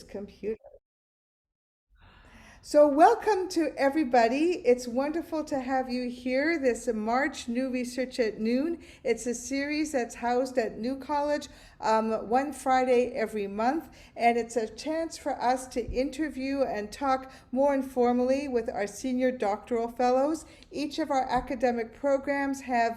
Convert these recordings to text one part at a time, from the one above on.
Computer. So, welcome to everybody. It's wonderful to have you here this March New Research at Noon. It's a series that's housed at New College one Friday every month, and it's a chance for us to interview and talk more informally with our Senior Doctoral Fellows. Each of our academic programs have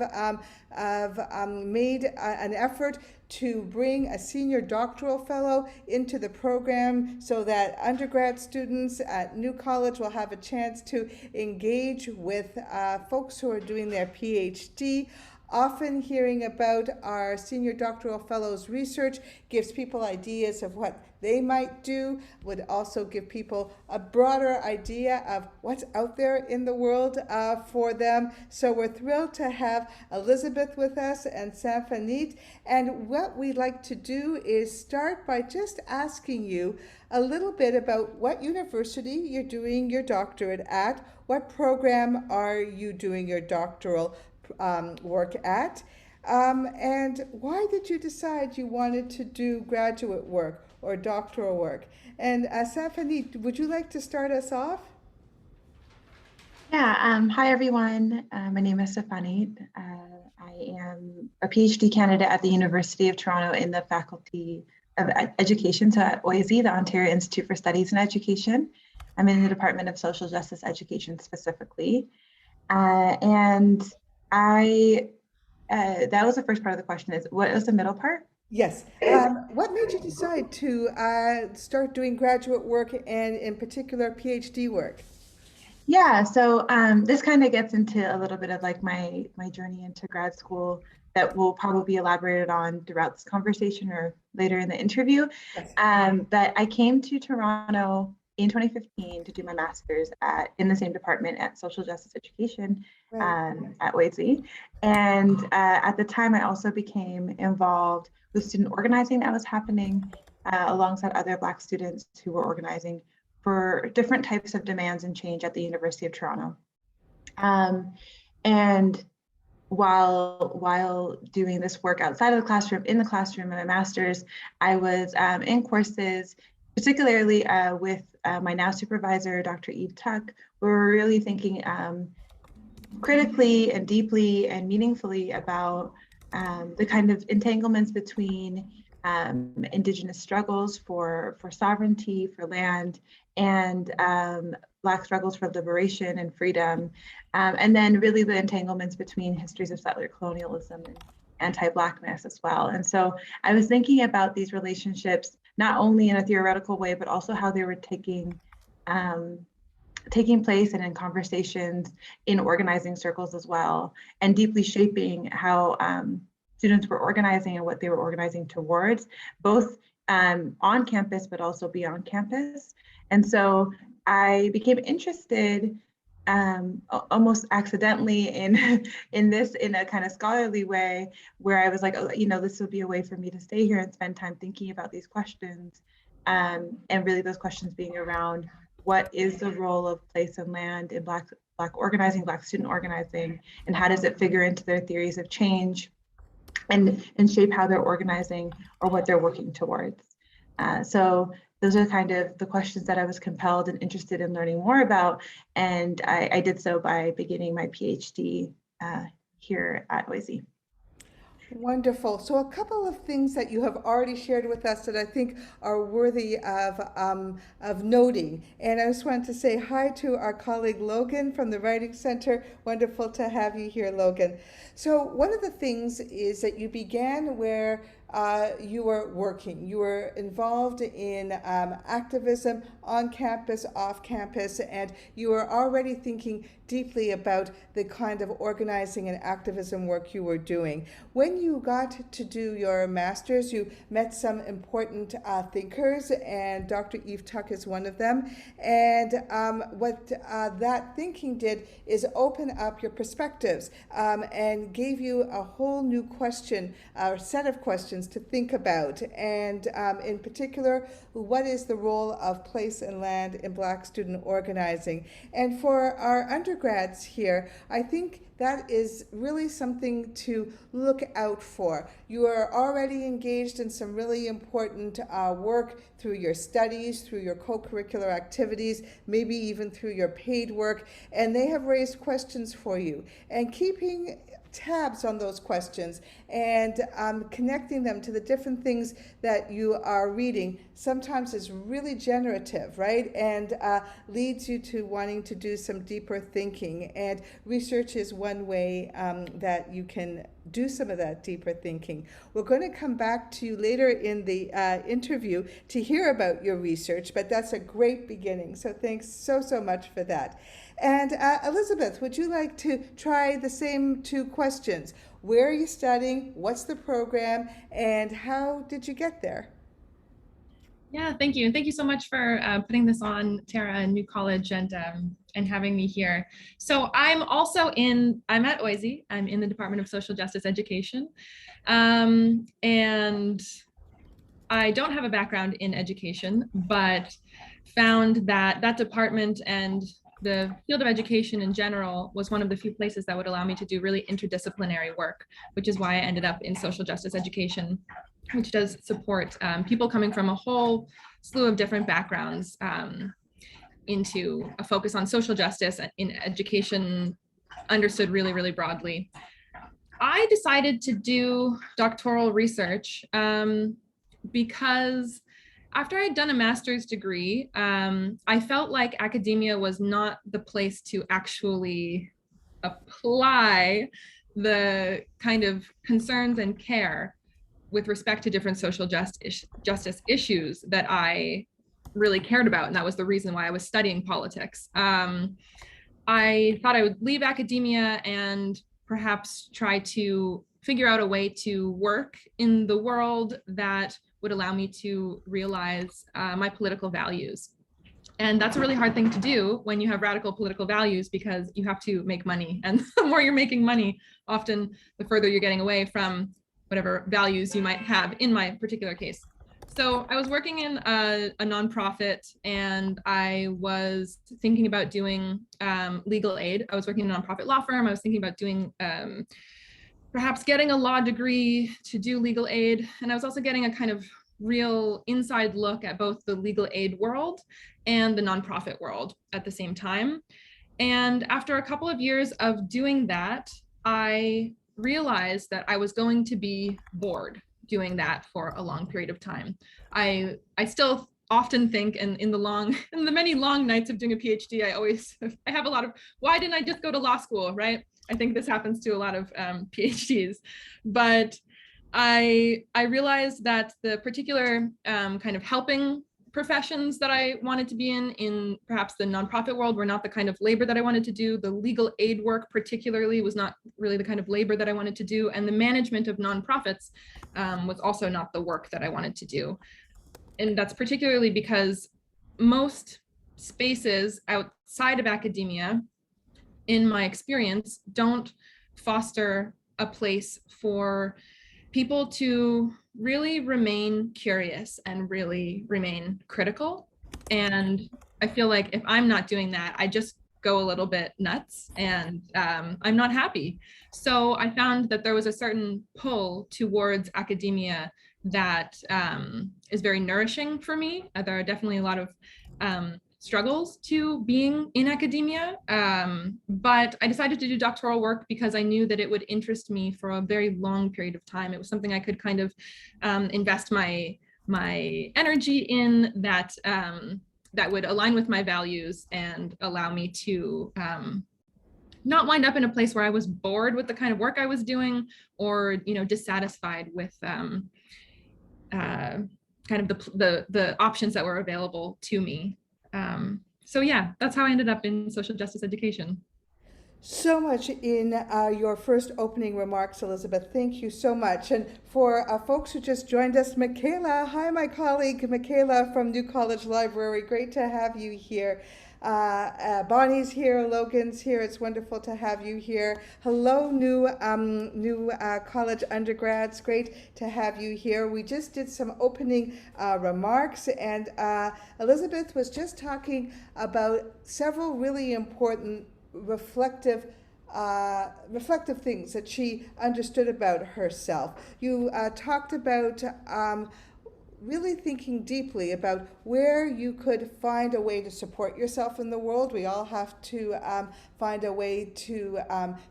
made an effort to bring a senior doctoral fellow into the program so that undergrad students at New College will have a chance to engage with folks who are doing their PhD. Often hearing about our senior doctoral fellows research gives people ideas of what they might do, would also give people a broader idea of what's out there in the world for them. So we're thrilled to have Elizabeth with us and Sanfanit. And what we'd like to do is start by just asking you a little bit about what university you're doing your doctorate at, what program are you doing your doctoral work at, and why did you decide you wanted to do graduate work or doctoral work? And Sanfanit, would you like to start us off? Yeah, hi everyone. My name is Safani. I am a PhD candidate at the University of Toronto in the Faculty of Education, so at OISE, the Ontario Institute for Studies in Education. I'm in the Department of Social Justice Education specifically. And that was the first part of the question. Is what was the middle part? Yes. What made you decide to start doing graduate work and in particular PhD work? Yeah, so this kind of gets into a little bit of like my journey into grad school that will probably be elaborated on throughout this conversation or later in the interview. Yes. But I came to Toronto in 2015 to do my master's in the same department at Social Justice Education Right. at OISE. And at the time, I also became involved with student organizing that was happening alongside other Black students who were organizing for different types of demands and change at the University of Toronto. And while doing this work outside of the classroom, in the classroom in my master's, I was in courses, particularly with my now supervisor, Dr. Eve Tuck. We were really thinking critically and deeply and meaningfully about the kind of entanglements between Indigenous struggles for sovereignty, for land, and Black struggles for liberation and freedom, and then really the entanglements between histories of settler colonialism and anti-Blackness as well. And so I was thinking about these relationships, not only in a theoretical way, but also how they were taking place and in conversations in organizing circles as well, and deeply shaping how students were organizing and what they were organizing towards, both on campus, but also beyond campus. And so I became interested almost accidentally in this in a kind of scholarly way, where I was like, oh, this would be a way for me to stay here and spend time thinking about these questions, and really those questions being around what is the role of place and land in Black organizing, Black student organizing, and how does it figure into their theories of change and shape how they're organizing or what they're working towards. So those are kind of the questions that I was compelled and interested in learning more about. And I did so by beginning my PhD here at OISE. Wonderful. So, a couple of things that you have already shared with us that I think are worthy of noting. And I just wanted to say hi to our colleague Logan from the Writing Center. Wonderful to have you here, Logan. So, one of the things is that you began where you were working. You were involved in activism on campus, off campus, and you were already thinking deeply about the kind of organizing and activism work you were doing. When you got to do your master's, you met some important thinkers, and Dr. Eve Tuck is one of them. And what that thinking did is open up your perspectives and gave you a whole new question, or set of questions questions to think about. And in particular, what is the role of place and land in Black student organizing? And for our undergrads here, I think that is really something to look out for. You are already engaged in some really important work through your studies, through your co-curricular activities, maybe even through your paid work, and they have raised questions for you. And keeping tabs on those questions and connecting them to the different things that you are reading sometimes is really generative, right? And leads you to wanting to do some deeper thinking. And research is one way that you can do some of that deeper thinking. We're going to come back to you later in the interview to hear about your research, but that's a great beginning. So thanks so much for that. And Elizabeth, would you like to try the same two questions? Where are you studying? What's the program? And how did you get there? Yeah, thank you. And thank you so much for putting this on, Tara, and New College, and having me here. So I'm at OISE. I'm in the Department of Social Justice Education. And I don't have a background in education, but found that that department and the field of education in general was one of the few places that would allow me to do really interdisciplinary work, which is why I ended up in social justice education, which does support people coming from a whole slew of different backgrounds into a focus on social justice in education, understood really, really broadly. I decided to do doctoral research because after I'd done a master's degree, I felt like academia was not the place to actually apply the kind of concerns and care with respect to different social justice issues that I really cared about. And that was the reason why I was studying politics. I thought I would leave academia and perhaps try to figure out a way to work in the world that would allow me to realize my political values. And that's a really hard thing to do when you have radical political values, because you have to make money. And the more you're making money, often the further you're getting away from whatever values you might have in my particular case. So I was working in a nonprofit, and I was thinking about doing legal aid. I was working in a nonprofit law firm. I was thinking about doing perhaps getting a law degree to do legal aid. And I was also getting a kind of real inside look at both the legal aid world and the nonprofit world at the same time. And after a couple of years of doing that, I realized that I was going to be bored doing that for a long period of time. I still often think, and in the many long nights of doing a PhD, I have a lot of, why didn't I just go to law school, right? I think this happens to a lot of PhDs, but I realized that the particular kind of helping professions that I wanted to be in perhaps the nonprofit world, were not the kind of labor that I wanted to do. The legal aid work particularly was not really the kind of labor that I wanted to do. And the management of nonprofits was also not the work that I wanted to do. And that's particularly because most spaces outside of academia, in my experience, don't foster a place for people to really remain curious and really remain critical. And I feel like if I'm not doing that, I just go a little bit nuts, and I'm not happy. So I found that there was a certain pull towards academia that is very nourishing for me. There are definitely a lot of struggles to being in academia, but I decided to do doctoral work because I knew that it would interest me for a very long period of time. It was something I could kind of invest my energy in, that that would align with my values and allow me to not wind up in a place where I was bored with the kind of work I was doing, or dissatisfied with kind of the options that were available to me. So yeah, that's how I ended up in social justice education. So much in your first opening remarks, Elizabeth. Thank you so much. And for folks who just joined us, Michaela, hi, my colleague Michaela from New College Library. Great to have you here. Bonnie's here, Logan's here. It's wonderful to have you here. Hello, new college undergrads. Great to have you here. We just did some opening remarks, and Elizabeth was just talking about several really important reflective things that she understood about herself. You talked about really thinking deeply about where you could find a way to support yourself in the world. We all have to find a way to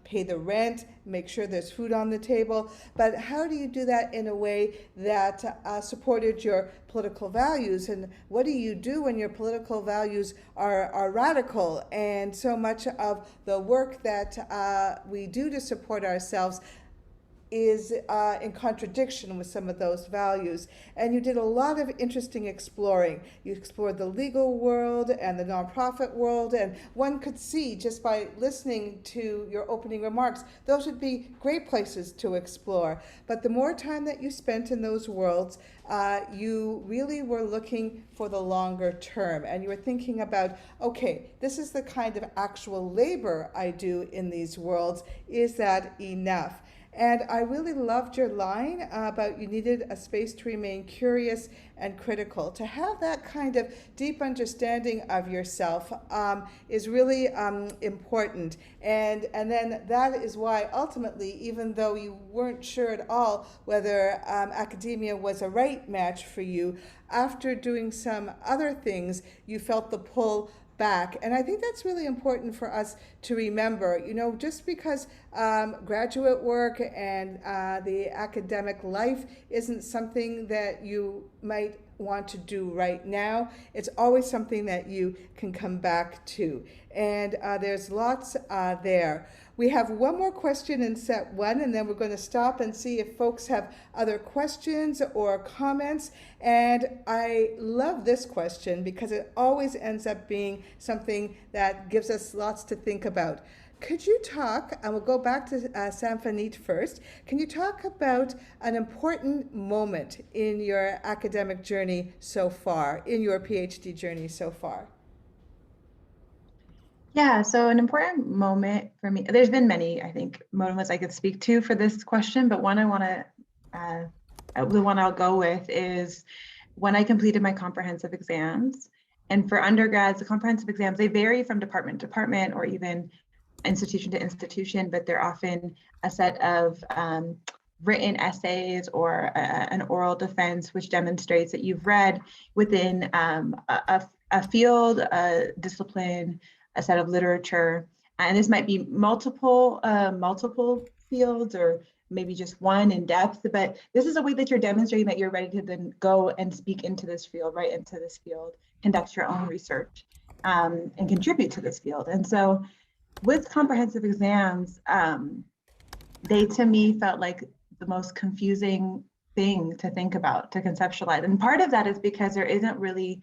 pay the rent, make sure there's food on the table, but how do you do that in a way that supported your political values? And what do you do when your political values are radical? And so much of the work that we do to support ourselves is in contradiction with some of those values. And you did a lot of interesting exploring. You explored the legal world and the nonprofit world, and one could see just by listening to your opening remarks, those would be great places to explore. But the more time that you spent in those worlds, you really were looking for the longer term, and you were thinking about, okay, this is the kind of actual labor I do in these worlds. Is that enough? And I really loved your line about you needed a space to remain curious and critical. To have that kind of deep understanding of yourself is really important. And then that is why ultimately, even though you weren't sure at all whether academia was a right match for you, after doing some other things, you felt the pull back. And I think that's really important for us to remember. You know, just because graduate work and the academic life isn't something that you might want to do right now, it's always something that you can come back to. And there's lots there. We have one more question in set one, and then we're going to stop and see if folks have other questions or comments. And I love this question because it always ends up being something that gives us lots to think about. Could you talk, and we'll go back to Sanfanit first, can you talk about an important moment in your academic journey so far, in your PhD journey so far? Yeah, so an important moment for me, there's been many, I think, moments I could speak to for this question, but one I want to, the one I'll go with is when I completed my comprehensive exams. And for undergrads, the comprehensive exams, they vary from department to department or even institution to institution, but they're often a set of written essays or an oral defense, which demonstrates that you've read within a field, a discipline, a set of literature, and this might be multiple fields or maybe just one in depth, but this is a way that you're demonstrating that you're ready to then go and speak into this field, right into this field, conduct your own research, and contribute to this field. And so with comprehensive exams, they to me felt like the most confusing thing to think about, to conceptualize. And part of that is because there isn't really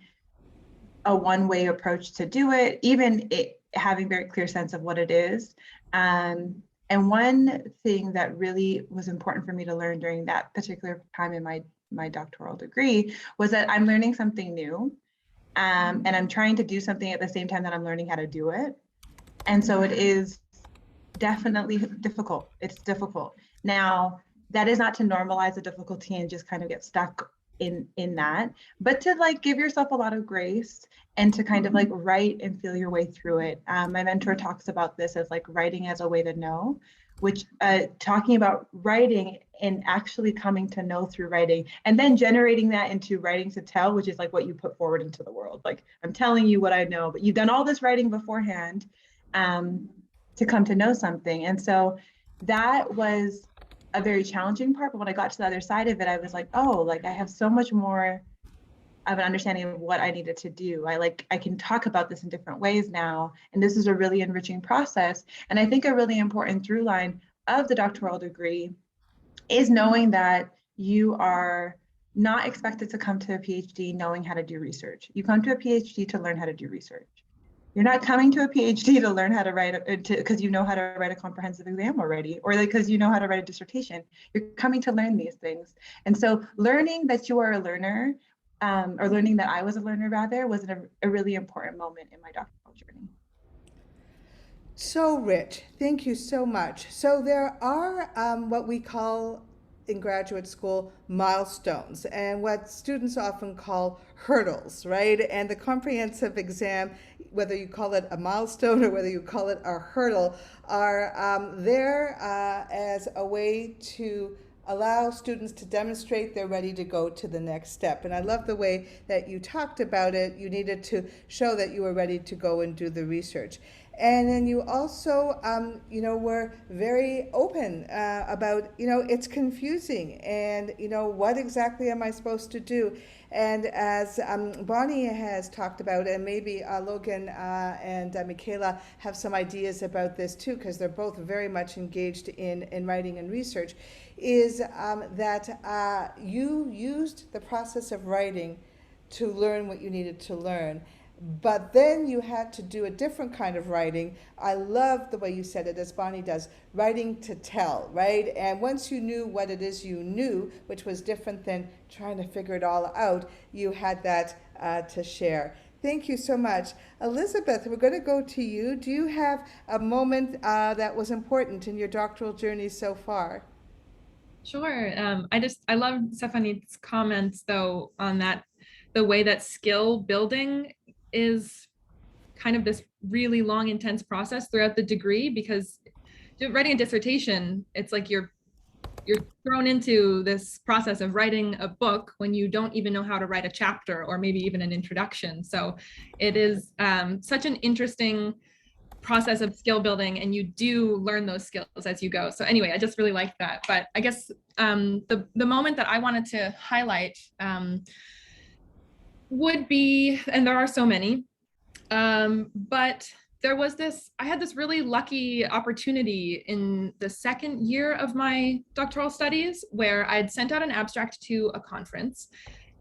a one-way approach to do it, even having very clear sense of what it is. And one thing that really was important for me to learn during that particular time in my doctoral degree was that I'm learning something new, and I'm trying to do something at the same time that I'm learning how to do it. And so it is definitely difficult. It's difficult. Now, that is not to normalize the difficulty and just kind of get stuck in that, but to like give yourself a lot of grace and to kind of like write and feel your way through it. My mentor talks about this as like writing as a way to know, which talking about writing and actually coming to know through writing and then generating that into writing to tell, which is like what you put forward into the world. Like I'm telling you what I know, but you've done all this writing beforehand to come to know something. And so that was a very challenging part, but when I got to the other side of it, I was like, oh, like I have so much more of an understanding of what I needed to do. I can talk about this in different ways now, and this is a really enriching process. And I think a really important through line of the doctoral degree is knowing that you are not expected to come to a PhD knowing how to do research. You come to a PhD to learn how to do research. You're not coming to a PhD to learn how to write because you know how to write a comprehensive exam already, or because you know how to write a dissertation. You're coming to learn these things. And so learning that you are a learner or learning that I was a learner rather, was a really important moment in my doctoral journey. So rich. Thank you so much. So there are what we call in graduate school milestones and what students often call hurdles, right? And the comprehensive exam, whether you call it a milestone or whether you call it a hurdle, are there as a way to allow students to demonstrate they're ready to go to the next step. And I love the way that you talked about it. You needed to show that you were ready to go and do the research. And then you also, were very open about, it's confusing and, what exactly am I supposed to do? And as Bonnie has talked about, and maybe Logan and Michaela have some ideas about this too, because they're both very much engaged in writing and research, is that you used the process of writing to learn what you needed to learn. But then you had to do a different kind of writing. I love the way you said it, as Bonnie does, writing to tell, right? And once you knew what it is you knew, which was different than trying to figure it all out, you had that to share. Thank you so much. Elizabeth, we're going to go to you. Do you have a moment that was important in your doctoral journey so far? Sure. I love Stephanie's comments though on that, the way that skill building is kind of this really long, intense process throughout the degree, because writing a dissertation, it's like you're thrown into this process of writing a book when you don't even know how to write a chapter or maybe even an introduction. So it is such an interesting process of skill building, and you do learn those skills as you go. So anyway, I just really like that. But I guess the moment that I wanted to highlight would be, and there are so many, but I had this really lucky opportunity in the second year of my doctoral studies where I'd sent out an abstract to a conference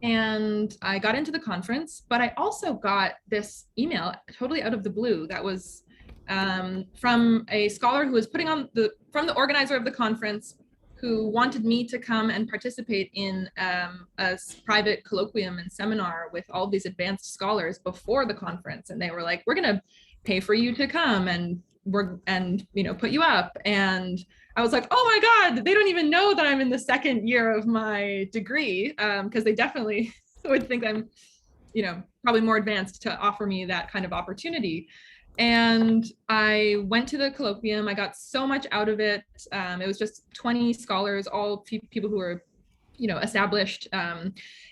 and I got into the conference, but I also got this email totally out of the blue that was from a scholar who was from the organizer of the conference, who wanted me to come and participate in a private colloquium and seminar with all these advanced scholars before the conference. And they were like, we're gonna pay for you to come and put you up. And I was like, oh my God, they don't even know that I'm in the second year of my degree, because they definitely would think I'm, probably more advanced to offer me that kind of opportunity. And I went to the colloquium. I got so much out of it. It was just 20 scholars, all people who were, established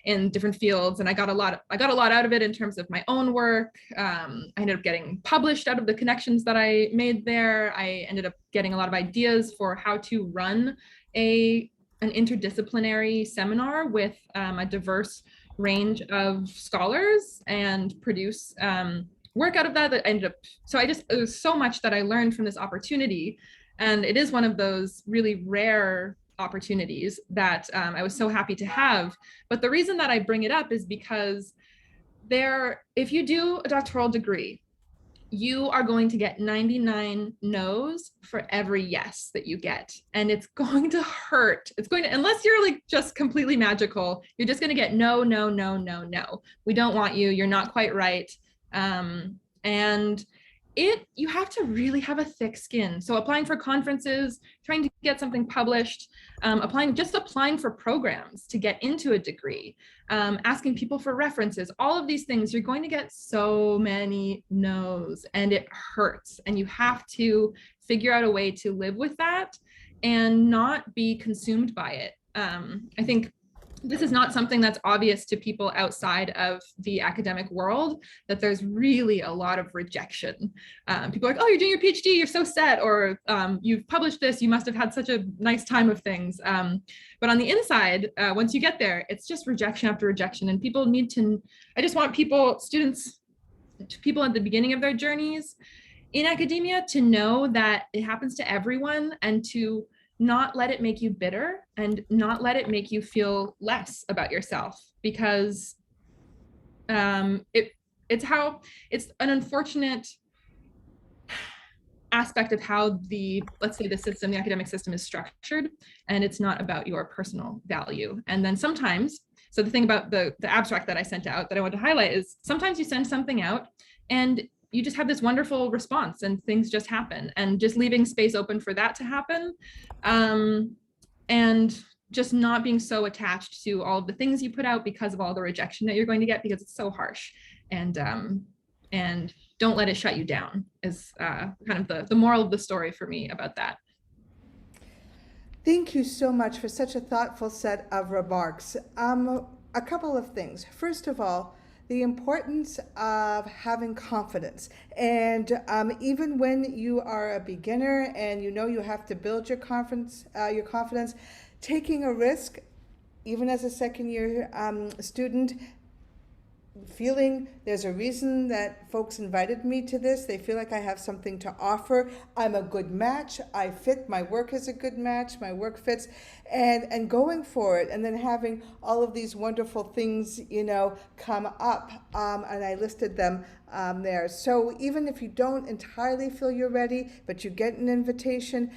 in different fields. And I got a lot out of it in terms of my own work. I ended up getting published out of the connections that I made there. I ended up getting a lot of ideas for how to run an interdisciplinary seminar with a diverse range of scholars and produce work out of that ended up, it was so much that I learned from this opportunity. And it is one of those really rare opportunities that I was so happy to have. But the reason that I bring it up is because if you do a doctoral degree, you are going to get 99 no's for every yes that you get. And it's going to hurt. Unless you're like just completely magical, you're just going to get no, no, no, no, no. We don't want you. You're not quite right. And you have to really have a thick skin. So applying for conferences, trying to get something published, applying for programs to get into a degree, asking people for references, all of these things, you're going to get so many no's and it hurts. And you have to figure out a way to live with that and not be consumed by it. I think this is not something that's obvious to people outside of the academic world, that there's really a lot of rejection. People are like, oh, you're doing your PhD, you're so set, or you've published this, you must have had such a nice time of things. But on the inside, once you get there, it's just rejection after rejection. And I just want people at the beginning of their journeys in academia to know that it happens to everyone, and to not let it make you bitter and not let it make you feel less about yourself, because it's an unfortunate aspect of how the academic system is structured, and it's not about your personal value. And then sometimes So the thing about the abstract that I sent out that I want to highlight is sometimes you send something out and you just have this wonderful response and things just happen, and just leaving space open for that to happen. And just not being so attached to all of the things you put out because of all the rejection that you're going to get, because it's so harsh. And don't let it shut you down is kind of the moral of the story for me about that. Thank you so much for such a thoughtful set of remarks. A couple of things. First of all, the importance of having confidence. And even when you are a beginner and you know you have to build your confidence, taking a risk, even as a second-year student, feeling there's a reason that folks invited me to this. They feel like I have something to offer. I'm a good match. I fit. My work is a good match. My work fits. And going for it, and then having all of these wonderful things, come up. And I listed them there. So even if you don't entirely feel you're ready, but you get an invitation,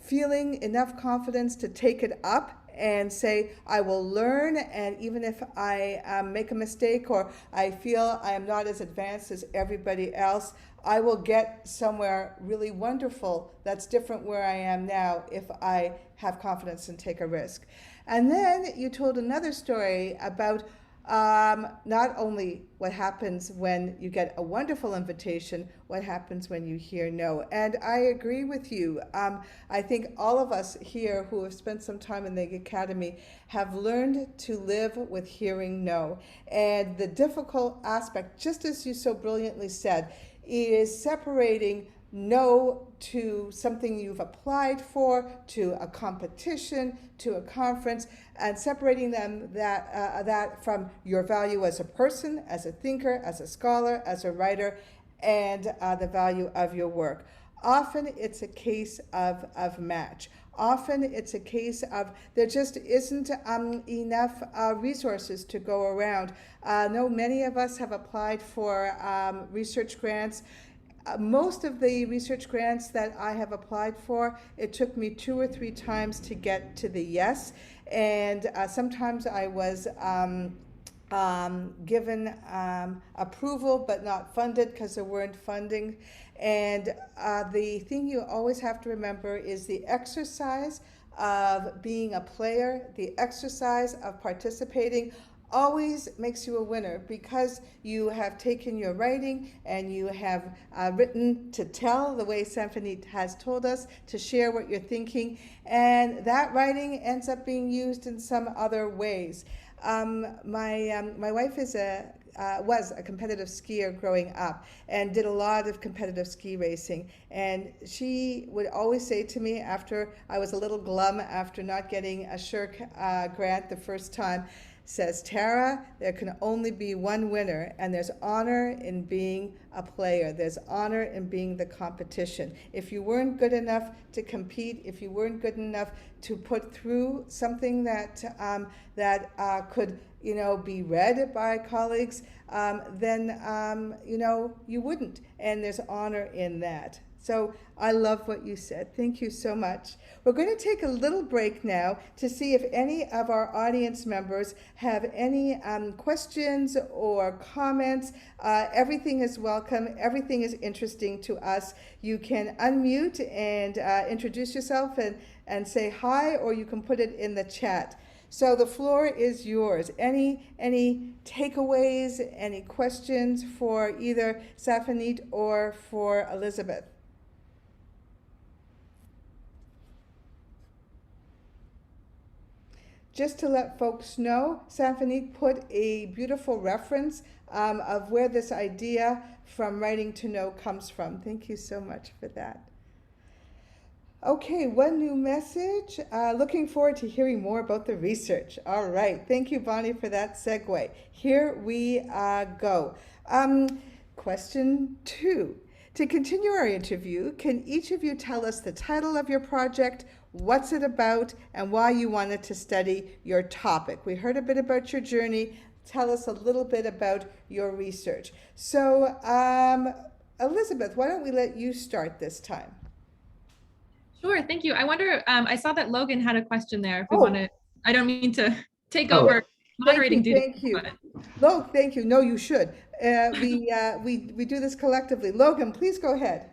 feeling enough confidence to take it up and say, I will learn, and even if I make a mistake or I feel I am not as advanced as everybody else, I will get somewhere really wonderful that's different where I am now if I have confidence and take a risk. And then you told another story about not only what happens when you get a wonderful invitation, what happens when you hear no. And I agree with you. I think all of us here who have spent some time in the academy have learned to live with hearing no. And the difficult aspect, just as you so brilliantly said, is separating no to something you've applied for, to a competition, to a conference, and separating them that from your value as a person, as a thinker, as a scholar, as a writer, and the value of your work. Often it's a case of match. Often it's a case of there just isn't enough resources to go around. I know many of us have applied for research grants. Most of the research grants that I have applied for, it took me 2 or 3 times to get to the yes. And sometimes I was given approval but not funded because there weren't funding. And the thing you always have to remember is the exercise of being a player, the exercise of participating always makes you a winner, because you have taken your writing and you have written to tell, the way Symphony has told us, to share what you're thinking, and that writing ends up being used in some other ways. My wife was a competitive skier growing up and did a lot of competitive ski racing, and she would always say to me, after I was a little glum after not getting a SSHRC grant the first time, says, Tara, there can only be one winner, and there's honor in being a player. There's honor in being the competition. If you weren't good enough to compete, if you weren't good enough to put through something that could be read by colleagues, then you wouldn't, and there's honor in that. So I love what you said. Thank you so much. We're going to take a little break now to see if any of our audience members have any questions or comments. Everything is welcome. Everything is interesting to us. You can unmute and introduce yourself and say hi, or you can put it in the chat. So the floor is yours. Any takeaways, any questions for either Safanit or for Elizabeth? Just to let folks know, Symphony put a beautiful reference of where this idea from writing to know comes from. Thank you so much for that. Okay, one new message. Looking forward to hearing more about the research. All right, thank you, Bonnie, for that segue. Here we go. Question 2. To continue our interview, can each of you tell us the title of your project, what's it about, and why you wanted to study your topic? We heard a bit about your journey. Tell us a little bit about your research. So, Elizabeth, why don't we let you start this time? Sure, thank you. I wonder, I saw that Logan had a question there. If we want to, I don't mean to take over moderating duty. Thank you. Logan, thank you. No, you should. We do this collectively. Logan, please go ahead.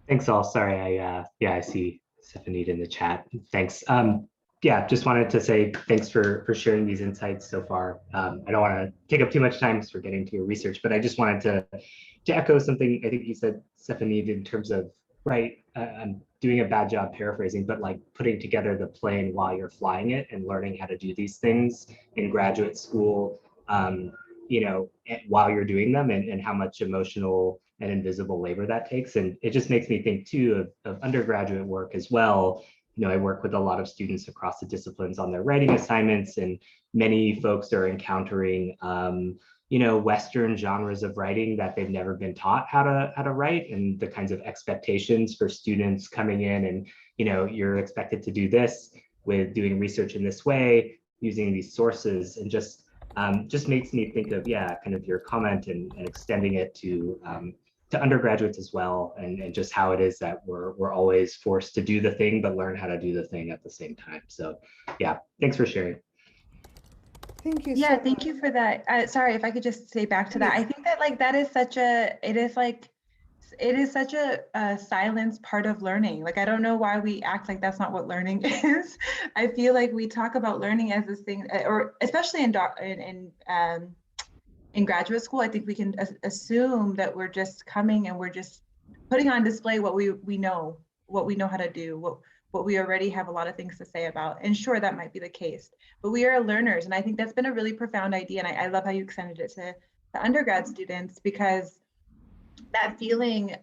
Thanks all. Sorry, I see Stephanie in the chat. Thanks. Yeah, just wanted to say thanks for sharing these insights so far. I don't want to take up too much time for getting to your research, but I just wanted to echo something I think you said, Stephanie, in terms of, right, I'm doing a bad job paraphrasing, but like putting together the plane while you're flying it and learning how to do these things in graduate school, you know, while you're doing them, and how much emotional and invisible labor that takes. And it just makes me think too of undergraduate work as well. You know, I work with a lot of students across the disciplines on their writing assignments, and many folks are encountering you know, Western genres of writing that they've never been taught how to write, and the kinds of expectations for students coming in, and, you know, you're expected to do this with doing research in this way, using these sources, and just makes me think of, yeah, kind of your comment and extending it to undergraduates as well, and just how it is that we're always forced to do the thing, but learn how to do the thing at the same time. So yeah, thanks for sharing. Thank you. Yeah, thank you for that. Sorry, if I could just say back to that, I think that like that is such a, it is such a silence part of learning. Like, I don't know why we act like that's not what learning is. I feel like we talk about learning as this thing, or especially in graduate school, I think we can assume that we're just coming and we're just putting on display what we know how to do, what we already have a lot of things to say about. And sure, that might be the case, but we are learners. And I think that's been a really profound idea. And I love how you extended it to undergrad students, because that feeling,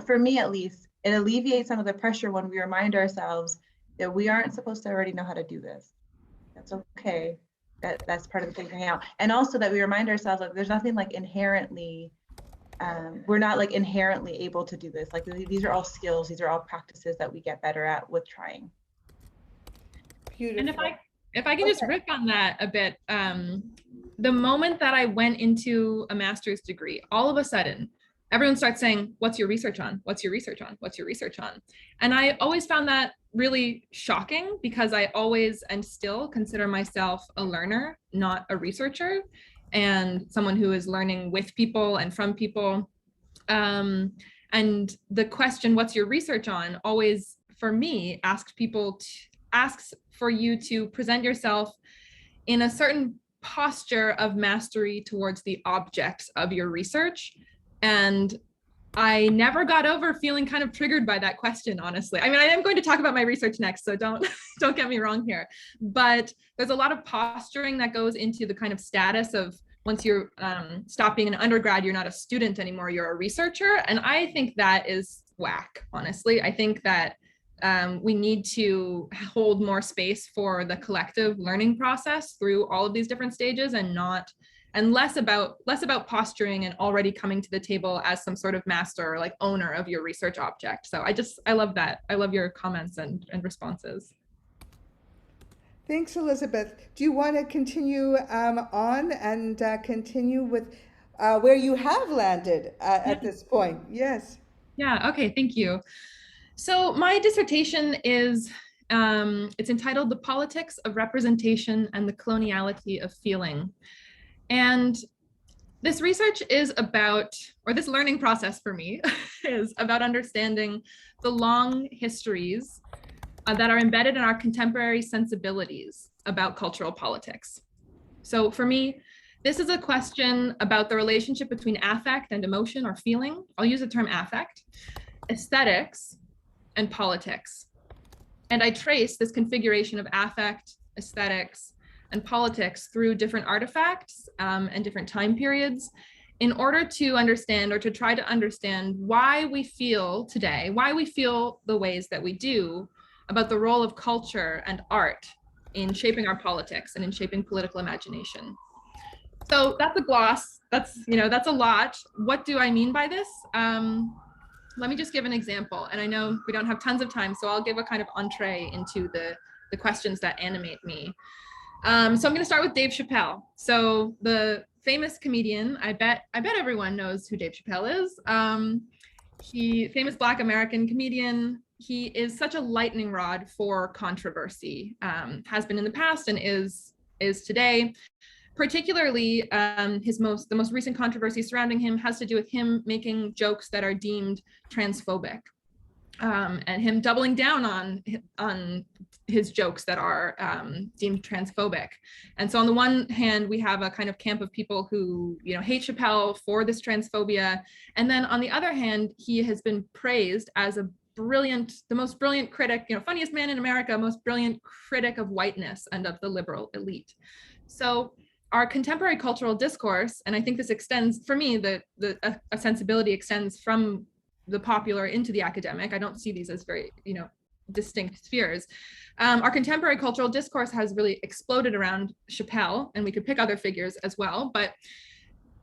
for me at least, it alleviates some of the pressure when we remind ourselves that we aren't supposed to already know how to do this. That's okay. That's part of the figuring out. And also that we remind ourselves that there's nothing like inherently, we're not like inherently able to do this. Like, these are all skills, these are all practices that we get better at with trying. Beautiful. And if I can just riff on that a bit, the moment that I went into a master's degree, all of a sudden, everyone starts saying, what's your research on? What's your research on? What's your research on? And I always found that really shocking, because I always and still consider myself a learner, not a researcher, and someone who is learning with people and from people. And the question, what's your research on, always, for me, asks for you to present yourself in a certain posture of mastery towards the objects of your research. And I never got over feeling kind of triggered by that question, honestly. I mean, I am going to talk about my research next, so don't get me wrong here. But there's a lot of posturing that goes into the kind of status of, once you're stop being an undergrad, you're not a student anymore, you're a researcher. And I think that is whack, honestly. I think that we need to hold more space for the collective learning process through all of these different stages, and less about posturing and already coming to the table as some sort of master or like owner of your research object. So I love that. I love your comments and responses. Thanks, Elizabeth. Do you want to continue on and continue with where you have landed at this point? Yes. Yeah, okay, thank you. So my dissertation is, it's entitled The Politics of Representation and the Coloniality of Feeling. And this research is about, or this learning process for me is about understanding the long histories that are embedded in our contemporary sensibilities about cultural politics. So for me, this is a question about the relationship between affect and emotion or feeling. I'll use the term affect, aesthetics, and politics. And I trace this configuration of affect, aesthetics, and politics through different artifacts and different time periods in order to understand, or to try to understand, why we feel today, why we feel the ways that we do about the role of culture and art in shaping our politics and in shaping political imagination. So that's a gloss. That's a lot. What do I mean by this? Let me just give an example. And I know we don't have tons of time, so I'll give a kind of entree into the questions that animate me. So I'm going to start with Dave Chappelle. So the famous comedian, I bet everyone knows who Dave Chappelle is. Famous Black American comedian. He is such a lightning rod for controversy, has been in the past and is is today. Particularly, the most recent controversy surrounding him has to do with him making jokes that are deemed transphobic, and him doubling down on his jokes that are deemed transphobic. And so on the one hand, we have a kind of camp of people who, you know, hate Chappelle for this transphobia. And then on the other hand, he has been praised as the most brilliant critic, you know, funniest man in America, most brilliant critic of whiteness and of the liberal elite. So our contemporary cultural discourse, and I think this extends, for me, a sensibility extends from the popular into the academic. I don't see these as very, you know, distinct spheres. Our contemporary cultural discourse has really exploded around Chappelle, and we could pick other figures as well. But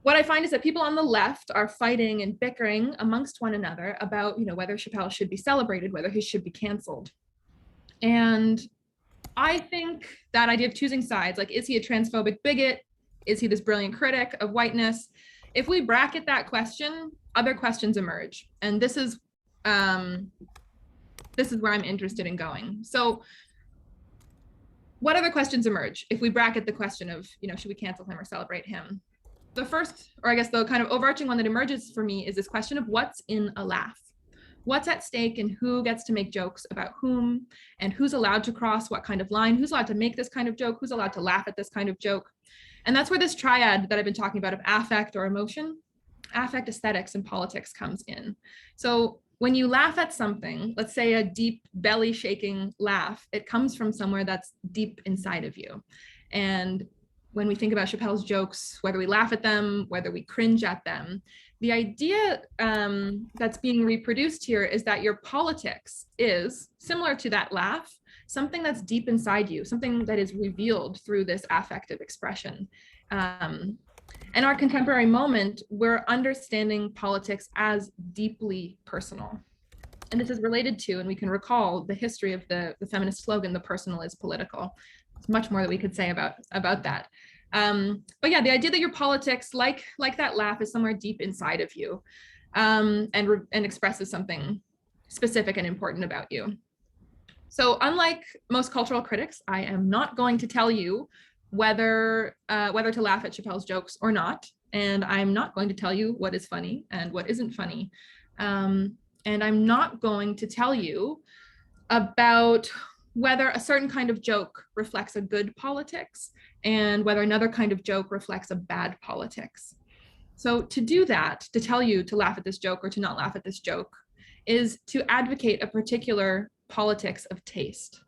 what I find is that people on the left are fighting and bickering amongst one another about, you know, whether Chappelle should be celebrated, whether he should be canceled. And I think that idea of choosing sides, like, is he a transphobic bigot? Is he this brilliant critic of whiteness? If we bracket that question, other questions emerge. And this is where I'm interested in going. So what other questions emerge if we bracket the question of, you know, should we cancel him or celebrate him? The first, or I guess the kind of overarching one that emerges for me, is this question of what's in a laugh. What's at stake and who gets to make jokes about whom, and who's allowed to cross what kind of line, who's allowed to make this kind of joke, who's allowed to laugh at this kind of joke. And that's where this triad that I've been talking about of affect or emotion, affect, aesthetics, and politics comes in. So when you laugh at something, let's say a deep belly shaking laugh, it comes from somewhere that's deep inside of you. And when we think about Chappelle's jokes, whether we laugh at them, whether we cringe at them, the idea that's being reproduced here is that your politics is similar to that laugh, something that's deep inside you, something that is revealed through this affective expression. In our contemporary moment, we're understanding politics as deeply personal. And this is related to, and we can recall the history of the feminist slogan, "The personal is political." There's much more that we could say about that. But yeah, the idea that your politics, like that laugh, is somewhere deep inside of you, and expresses something specific and important about you. So unlike most cultural critics, I am not going to tell you whether to laugh at Chappelle's jokes or not, and I'm not going to tell you what is funny and what isn't funny, and I'm not going to tell you about whether a certain kind of joke reflects a good politics and whether another kind of joke reflects a bad politics. So to do that, to tell you to laugh at this joke or to not laugh at this joke, is to advocate a particular politics of taste.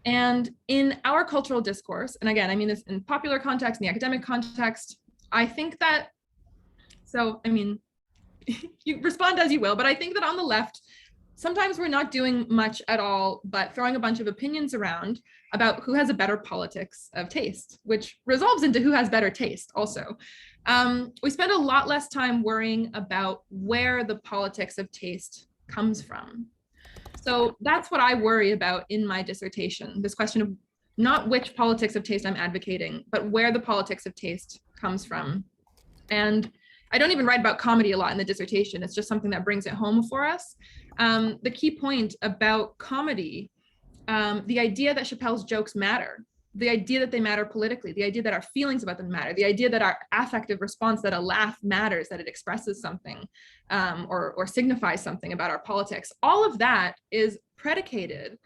And in our cultural discourse, and again, I mean this in popular context, in the academic context, I think that, so, I mean, you respond as you will, but I think that on the left, sometimes we're not doing much at all, but throwing a bunch of opinions around about who has a better politics of taste, which resolves into who has better taste also. We spend a lot less time worrying about where the politics of taste comes from. So that's what I worry about in my dissertation, this question of not which politics of taste I'm advocating, but where the politics of taste comes from. And I don't even write about comedy a lot in the dissertation. It's just something that brings it home for us. The key point about comedy, the idea that Chappelle's jokes matter, the idea that they matter politically, the idea that our feelings about them matter, the idea that our affective response, that a laugh matters, that it expresses something or signifies something about our politics, all of that is predicated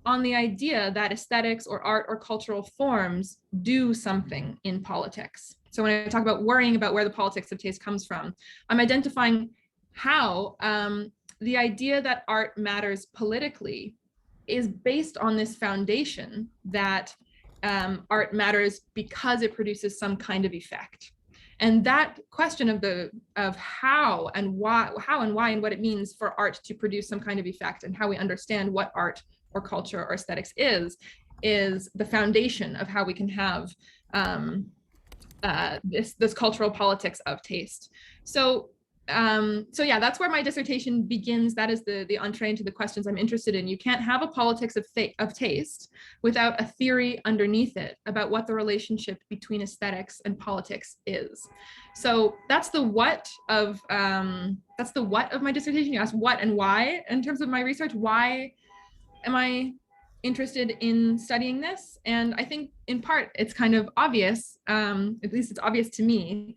on the idea that aesthetics or art or cultural forms do something in politics. So when I talk about worrying about where the politics of taste comes from, I'm identifying how the idea that art matters politically is based on this foundation that art matters because it produces some kind of effect. And that question of how and why and what it means for art to produce some kind of effect, and how we understand what art or culture or aesthetics is the foundation of how we can have this cultural politics of taste. So yeah, that's where my dissertation begins. That is the entree into the questions I'm interested in. You can't have a politics of taste without a theory underneath it about what the relationship between aesthetics and politics is. So that's the what of my dissertation. You asked what and why in terms of my research. Why am I interested in studying this. And I think in part it's kind of obvious, at least it's obvious to me.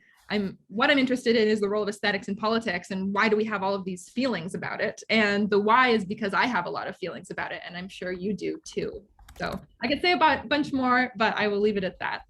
What I'm interested in is the role of aesthetics in politics, and why do we have all of these feelings about it? And the why is because I have a lot of feelings about it, and I'm sure you do too. So I could say about a bunch more, but I will leave it at that.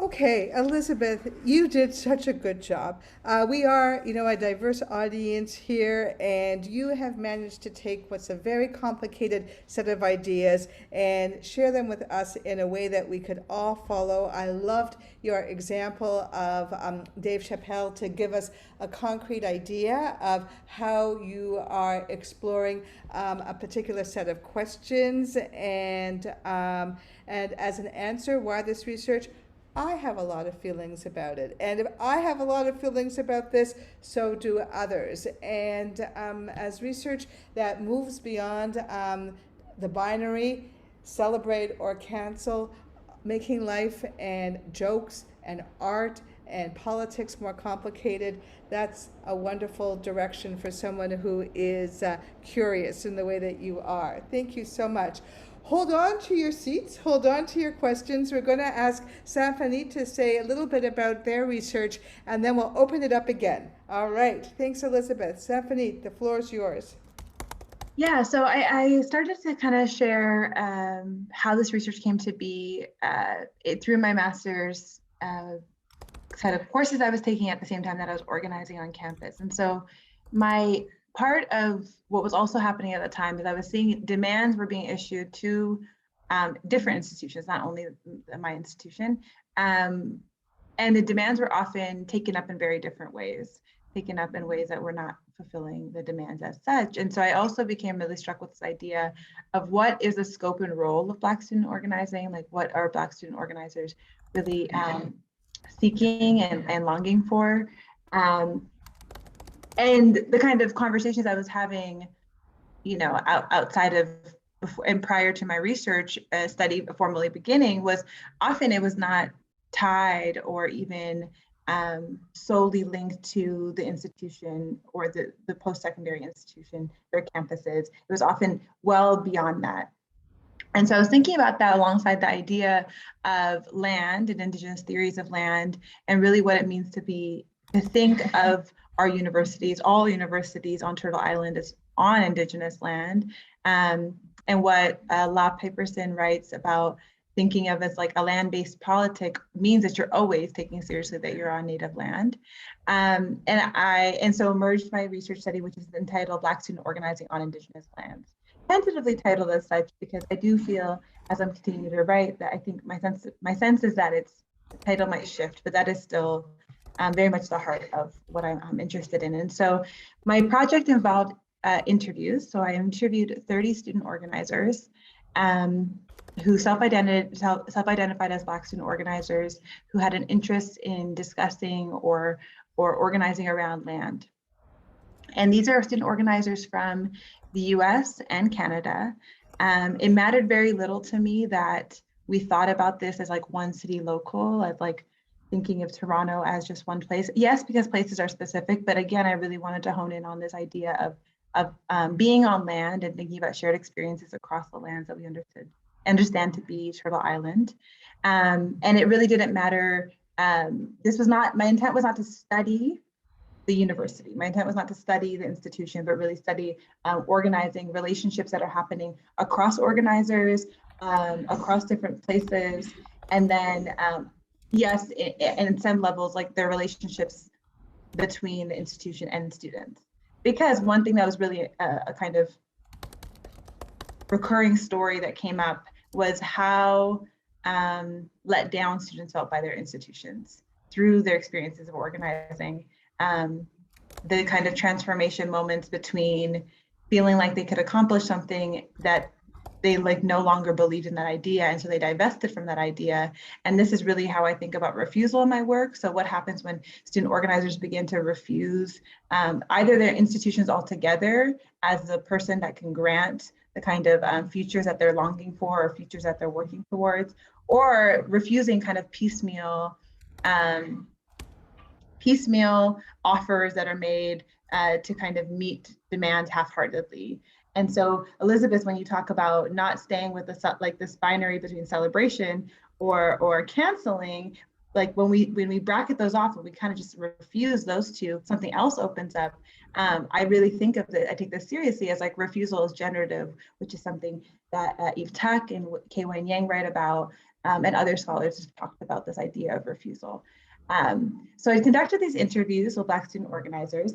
Okay, Elizabeth, you did such a good job. We are, a diverse audience here, and you have managed to take what's a very complicated set of ideas and share them with us in a way that we could all follow. I loved your example of Dave Chappelle to give us a concrete idea of how you are exploring a particular set of questions, and as an answer, why this research. I have a lot of feelings about it. And if I have a lot of feelings about this, so do others. And as research that moves beyond the binary, celebrate or cancel, making life and jokes and art and politics more complicated, that's a wonderful direction for someone who is curious in the way that you are. Thank you so much. Hold on to your seats, hold on to your questions. We're going to ask Sanfanit to say a little bit about their research, and then we'll open it up again. All right, thanks, Elizabeth. Sanfanit, the floor is yours. Yeah, so I started to kind of share how this research came to be through my master's set of courses I was taking at the same time that I was organizing on campus. And so my part of what was also happening at the time is I was seeing demands were being issued to different institutions, not only my institution. And the demands were often taken up in very different ways, taken up in ways that were not fulfilling the demands as such. And so I also became really struck with this idea of what is the scope and role of Black student organizing, like what are Black student organizers really seeking and longing for. And the kind of conversations I was having, outside of before and prior to my research study formally beginning was often it was not tied or even solely linked to the institution or the post-secondary institution, their campuses. It was often well beyond that. And so I was thinking about that alongside the idea of land and Indigenous theories of land, and really what it means to think of our universities, all universities on Turtle Island as on Indigenous land, and what La Paperson writes about thinking of as like a land-based politic means that you're always taking seriously that you're on Native land. And so merged my research study, which is entitled Black Student Organizing on Indigenous Lands. Tentatively titled as such because I do feel, as I'm continuing to write, that I think my sense is that the title might shift, but that is still very much the heart of what I'm interested in. And so my project involved interviews. So I interviewed 30 student organizers who self-identified as Black student organizers who had an interest in discussing or organizing around land. And these are student organizers from the US and Canada. It mattered very little to me that we thought about this as like one city local, as like thinking of Toronto as just one place. Yes, because places are specific, but again, I really wanted to hone in on this idea of being on land and thinking about shared experiences across the lands that we understand to be Turtle Island. And it really didn't matter. My intent was not to study the university. My intent was not to study the institution, but really study organizing relationships that are happening across organizers, across different places. And then, yes, in some levels, like their relationships between the institution and students. Because one thing that was really a kind of recurring story that came up was how let down students felt by their institutions through their experiences of organizing. The kind of transformation moments between feeling like they could accomplish something that they like no longer believed in that idea, and so they divested from that idea. And this is really how I think about refusal in my work. So what happens when student organizers begin to refuse either their institutions altogether as the person that can grant the kind of futures that they're longing for or futures that they're working towards, or refusing kind of piecemeal offers that are made to kind of meet demands half-heartedly. And so, Elizabeth, when you talk about not staying with this binary between celebration or canceling, like when we bracket those off and we kind of just refuse those two, something else opens up. I really think of I take this seriously as like refusal is generative, which is something that Eve Tuck and Kei Wen Yang write about, and other scholars have talked about this idea of refusal. So I conducted these interviews with Black student organizers.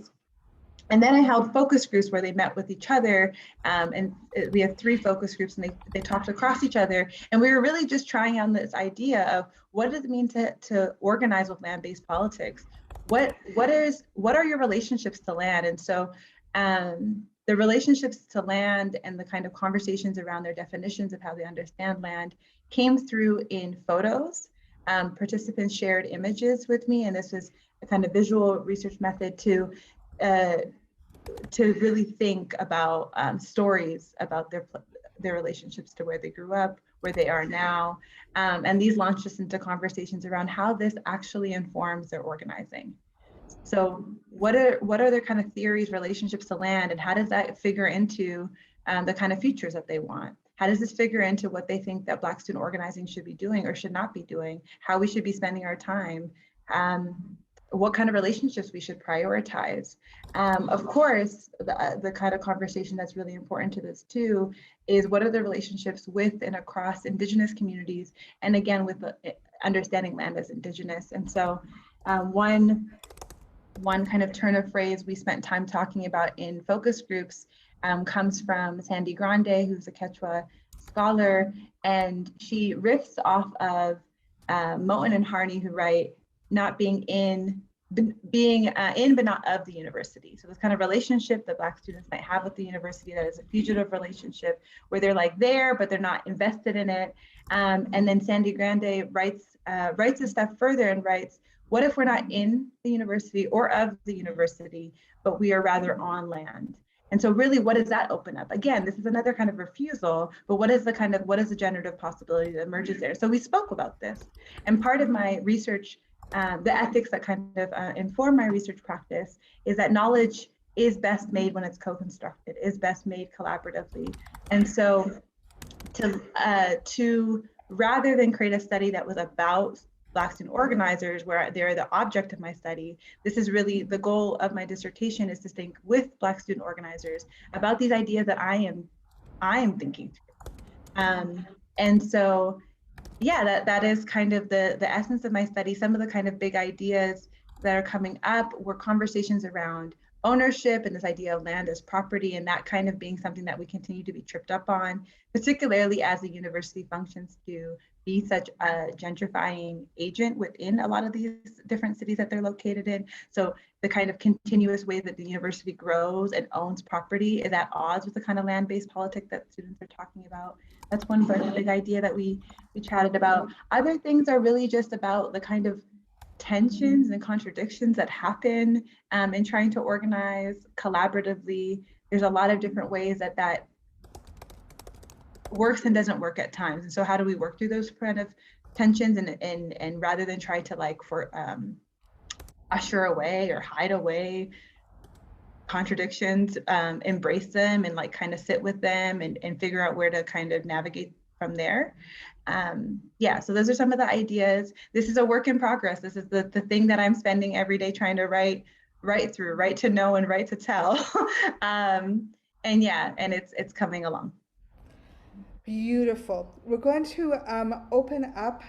And then I held focus groups where they met with each other, and we have 3 focus groups, and they talked across each other. And we were really just trying on this idea of what does it mean to organize with land-based politics? What are your relationships to land? And so the relationships to land and the kind of conversations around their definitions of how they understand land came through in photos. Participants shared images with me, and this was a kind of visual research method to really think about stories about their relationships to where they grew up, where they are now. And these launched us into conversations around how this actually informs their organizing. So what are their kind of theories, relationships to land, and how does that figure into the kind of futures that they want? How does this figure into what they think that Black student organizing should be doing or should not be doing, how we should be spending our time, what kind of relationships we should prioritize. Of course, the kind of conversation that's really important to this too is what are the relationships with and across Indigenous communities, and again, with understanding land as Indigenous. And so one kind of turn of phrase we spent time talking about in focus groups comes from Sandy Grande, who's a Quechua scholar, and she riffs off of Moten and Harney, who write, not being in but not of the university. So this kind of relationship that Black students might have with the university that is a fugitive relationship where they're like there, but they're not invested in it. And then Sandy Grande writes a step further and writes, what if we're not in the university or of the university, but we are rather on land? And so really, what does that open up? Again, this is another kind of refusal, but what is the generative possibility that emerges there? So we spoke about this. And part of my research, the ethics that kind of inform my research practice is that knowledge is best made when it's co-constructed, is best made collaboratively. And so to rather than create a study that was about Black student organizers, where they're the object of my study, this is really the goal of my dissertation, is to think with Black student organizers about these ideas that I am thinking through. And so, yeah, that is kind of the essence of my study. Some of the kind of big ideas that are coming up were conversations around ownership and this idea of land as property, and that kind of being something that we continue to be tripped up on, particularly as the university functions to be such a gentrifying agent within a lot of these different cities that they're located in. So the kind of continuous way that the university grows and owns property is at odds with the kind of land-based politics that students are talking about. That's one big idea that we chatted about. Other things are really just about the kind of tensions and contradictions that happen in trying to organize collaboratively. There's a lot of different ways that works and doesn't work at times. And so how do we work through those kind of tensions and rather than try to usher away or hide away contradictions, embrace them and kind of sit with them and figure out where to kind of navigate from there. Yeah, so those are some of the ideas. This is a work in progress. This is the thing that I'm spending every day trying to write through, write to know and write to tell. And yeah, and it's coming along. Beautiful. We're going to open up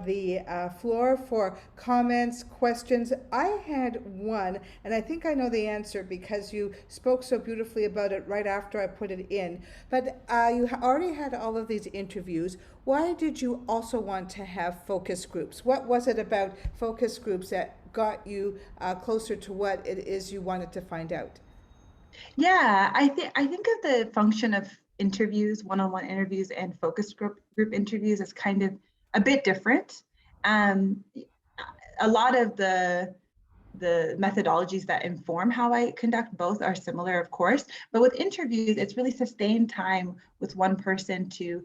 the floor for comments, questions. I had one, and I think I know the answer because you spoke so beautifully about it right after I put it in. But you already had all of these interviews. Why did you also want to have focus groups? What was it about focus groups that got you closer to what it is you wanted to find out? Yeah, I think of the function of interviews, one-on-one interviews and focus group interviews is kind of a bit different. A lot of the methodologies that inform how I conduct both are similar, of course, but with interviews, it's really sustained time with one person to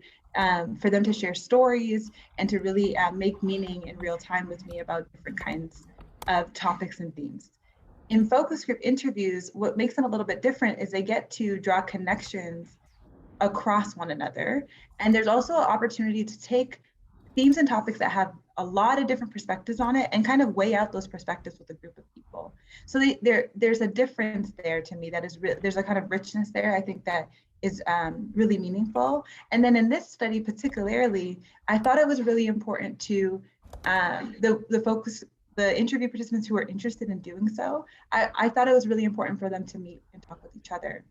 for them to share stories and to really make meaning in real time with me about different kinds of topics and themes. in focus group interviews, what makes them a little bit different is they get to draw connections across one another. And there's also an opportunity to take themes and topics that have a lot of different perspectives on it and kind of weigh out those perspectives with a group of people. So there's a difference there to me that is, there's a kind of richness there, I think, that is really meaningful. And then in this study particularly, I thought it was really important to the interview participants who are interested in doing so, I thought it was really important for them to meet and talk with each other,